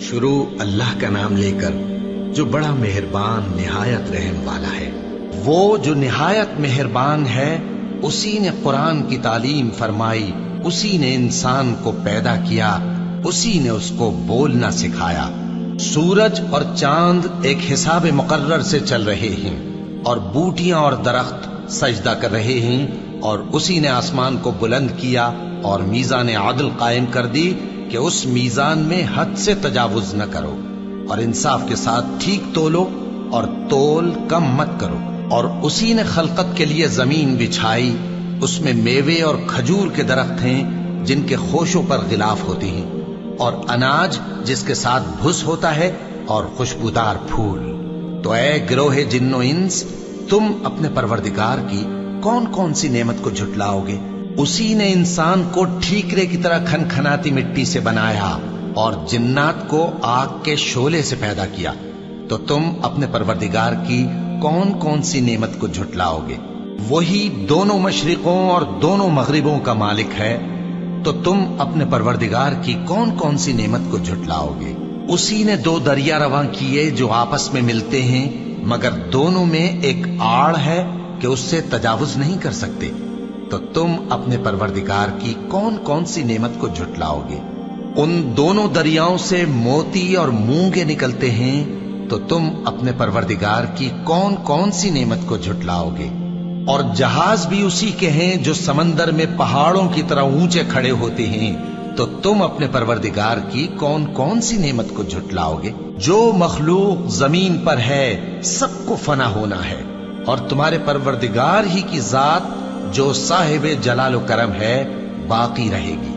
شروع اللہ کا نام لے کر جو بڑا مہربان نہایت رحم والا ہے۔ وہ جو نہایت مہربان ہے، اسی نے قرآن کی تعلیم فرمائی، اسی نے انسان کو پیدا کیا، اسی نے اس کو بولنا سکھایا۔ سورج اور چاند ایک حساب مقرر سے چل رہے ہیں، اور بوٹیاں اور درخت سجدہ کر رہے ہیں، اور اسی نے آسمان کو بلند کیا اور میزان عدل قائم کر دی کہ اس میزان میں حد سے تجاوز نہ کرو، اور انصاف کے ساتھ ٹھیک تولو اور تول کم مت کرو۔ اور اسی نے خلقت کے لیے زمین بچھائی، اس میں میوے اور کھجور کے درخت ہیں جن کے خوشوں پر غلاف ہوتے ہیں، اور اناج جس کے ساتھ بھس ہوتا ہے، اور خوشبودار پھول۔ تو اے گروہ جن و انس، تم اپنے پروردگار کی کون کون سی نعمت کو جھٹلاؤ گے؟ اسی نے انسان کو ٹھیکرے کی طرح کھنکھناتی مٹی سے بنایا اور جنات کو آگ کے شعلے سے پیدا کیا۔ تو تم اپنے پروردگار کی کون کون سی نعمت کو جھٹلاؤ گے؟ وہی دونوں مشرقوں اور دونوں مغربوں کا مالک ہے، تو تم اپنے پروردگار کی کون کون سی نعمت کو جھٹلاؤ گے؟ اسی نے دو دریا رواں کیے جو آپس میں ملتے ہیں، مگر دونوں میں ایک آڑ ہے کہ اس سے تجاوز نہیں کر سکتے۔ تو تم اپنے پروردگار کی کون کون سی نعمت کو جھٹلاؤ گے؟ ان دونوں دریاؤں سے موتی اور مونگے نکلتے ہیں، تو تم اپنے پروردگار کی کون کون سی نعمت کو جھٹلاؤ گے؟ اور جہاز بھی اسی کے ہیں جو سمندر میں پہاڑوں کی طرح اونچے کھڑے ہوتے ہیں، تو تم اپنے پروردگار کی کون کون سی نعمت کو جھٹلاؤ گے؟ جو مخلوق زمین پر ہے سب کو فنا ہونا ہے، اور تمہارے پروردگار ہی کی ذات جو صاحب جلال و کرم ہے باقی رہے گی۔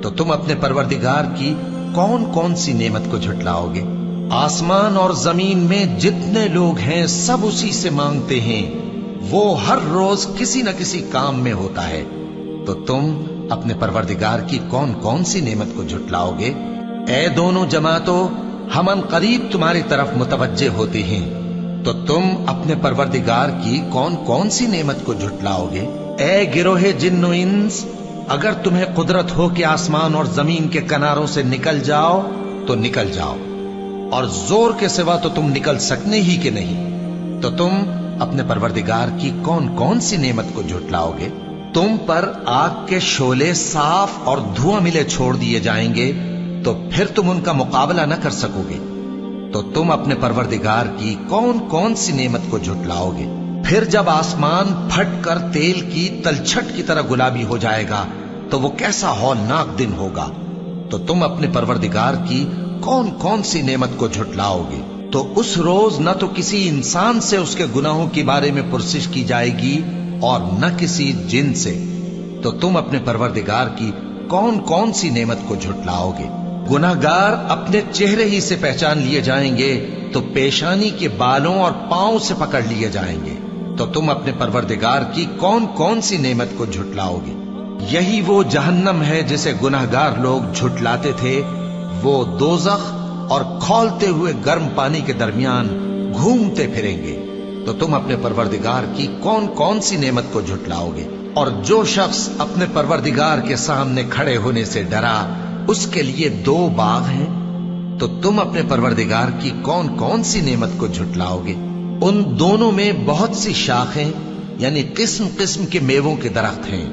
تو تم اپنے پروردگار کی کون کون سی نعمت کو جھٹلاؤ گے؟ آسمان اور زمین میں جتنے لوگ ہیں سب اسی سے مانگتے ہیں، وہ ہر روز کسی نہ کسی کام میں ہوتا ہے۔ تو تم اپنے پروردگار کی کون کون سی نعمت کو جھٹلاؤ گے؟ اے دونوں جماعتوں، ہم ان قریب تمہاری طرف متوجہ ہوتے ہیں، تو تم اپنے پروردگار کی کون کون سی نعمت کو جھٹلاؤ گے؟ اے گروہ جن و انس، اگر تمہیں قدرت ہو کہ آسمان اور زمین کے کناروں سے نکل جاؤ تو نکل جاؤ، اور زور کے سوا تو تم نکل سکنے ہی کہ نہیں، تو تم اپنے پروردگار کی کون کون سی نعمت کو جھٹلاؤ گے؟ تم پر آگ کے شعلے صاف اور دھواں ملے چھوڑ دیے جائیں گے، تو پھر تم ان کا مقابلہ نہ کر سکو گے۔ تو تم اپنے پروردگار کی کون کون سی نعمت کو جھٹلاؤ گے؟ پھر جب آسمان پھٹ کر تیل کی تلچھٹ کی طرح گلابی ہو جائے گا تو وہ کیسا ہولناک دن ہوگا۔ تو تم اپنے پروردگار کی کون کون سی نعمت کو جھٹلاؤ گے؟ تو اس روز نہ تو کسی انسان سے اس کے گناہوں کے بارے میں پرسش کی جائے گی اور نہ کسی جن سے۔ تو تم اپنے پروردگار کی کون کون سی نعمت کو جھٹلاؤ گے؟ گناہگار اپنے چہرے ہی سے پہچان لیے جائیں گے، تو پیشانی کے بالوں اور پاؤں سے پکڑ لیے جائیں گے۔ تو تم اپنے پروردگار کی کون کون سی نعمت کو جھٹلاؤ گے؟ یہی وہ جہنم ہے جسے گناہگار لوگ جھٹلاتے تھے، وہ دوزخ اور کھولتے ہوئے گرم پانی کے درمیان گھومتے پھریں گے۔ تو تم اپنے پروردگار کی کون کون سی نعمت کو جھٹلاؤ گے؟ اور جو شخص اپنے پروردگار کے سامنے کھڑے ہونے سے ڈرا، اس کے لیے دو باغ ہیں۔ تو تم اپنے پروردگار کی کون کون سی نعمت کو جھٹلاؤ گے؟ ان دونوں میں بہت سی شاخیں یعنی قسم قسم کے میووں کے درخت ہیں۔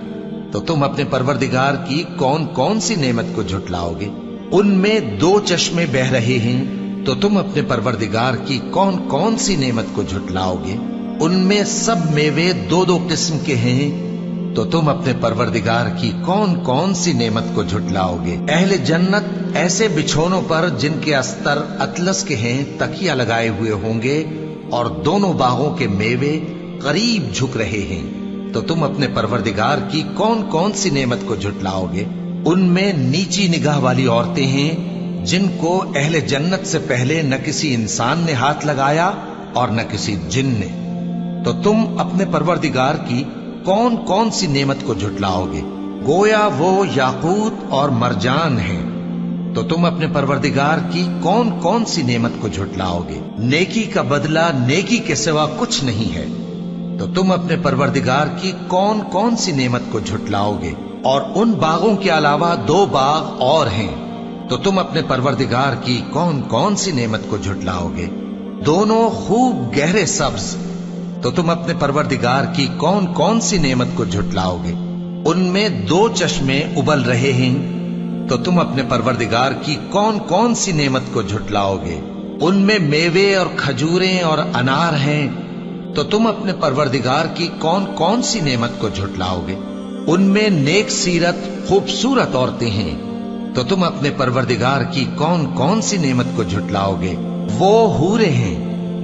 تو تم اپنے پروردگار کی کون کون سی نعمت کو جھٹلاؤ گے؟ ان میں دو چشمے بہ رہے ہیں۔ تو تم اپنے پروردگار کی کون کون سی نعمت کو جھٹلاؤ گے؟ ان میں سب میوے دو دو قسم کے ہیں۔ تو تم اپنے پروردگار کی کون کون سی نعمت کو جھٹلاؤ گے؟ اہل جنت ایسے بچھونوں پر جن کے استر اطلس کے ہیں تکیہ لگائے ہوئے ہوں گے، اور دونوں باغوں کے میوے قریب جھک رہے ہیں۔ تو تم اپنے پروردگار کی کون کون سی نعمت کو جھٹلاؤ گے؟ ان میں نیچی نگاہ والی عورتیں ہیں جن کو اہل جنت سے پہلے نہ کسی انسان نے ہاتھ لگایا اور نہ کسی جن نے۔ تو تم اپنے پروردگار کی کون کون سی نعمت کو جھٹلاؤ گے؟ گویا وہ یاقوت اور مرجان ہیں۔ تو تم اپنے پروردگار کی کون کون سی نعمت کو جھٹلاؤ گے؟ نیکی کا بدلہ نیکی کے سوا کچھ نہیں ہے۔ تو تم اپنے پروردگار کی کون کون سی نعمت کو جھٹلاؤ گے؟ اور ان باغوں کے علاوہ دو باغ اور ہیں تو تم اپنے پروردگار کی کون کون سی نعمت کو جھٹلاؤگے؟ دونوں خوب گہرے سبز، تو تم اپنے پروردگار کی کون کون سی نعمت کو جھٹلاؤگے؟ ان میں 2 چشمے ابل رہے ہیں، تو تم اپنے پروردگار کی کون کون سی نعمت کو جھٹلاؤگے؟ ان میں میوے اور کھجوریں اور انار ہیں، تو تم اپنے پروردگار کی کون کون سی نعمت کو جھٹلاؤگے؟ ان میں نیک سیرت خوبصورت عورتیں ہیں، تو تم اپنے پروردگار کی کون کون سی نعمت کو جھٹلاؤگے؟ وہ حوریں ہیں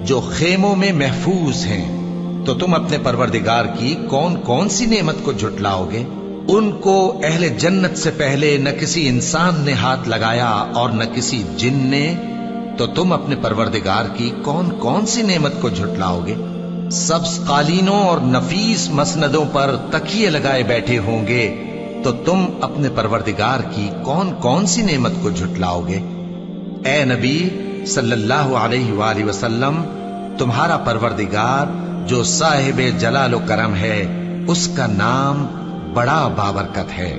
جو خیموں میں محفوظ ہیں، تو تم اپنے پروردگار کی کون کون سی نعمت کو جھٹلاؤگے؟ ان کو اہل جنت سے پہلے نہ کسی انسان نے ہاتھ لگایا اور نہ کسی جن نے، تو تم اپنے پروردگار کی کون کون سی نعمت کو جھٹلاؤگے؟ سبز قالینوں اور نفیس مسندوں پر تکیے لگائے بیٹھے ہوں گے، تو تم اپنے پروردگار کی کون کون سی نعمت کو جھٹلاؤگے؟ اے نبی صلی اللہ علیہ وآلہ وسلم، تمہارا پروردگار جو صاحب جلال و کرم ہے، اس کا نام بڑا بابرکت ہے۔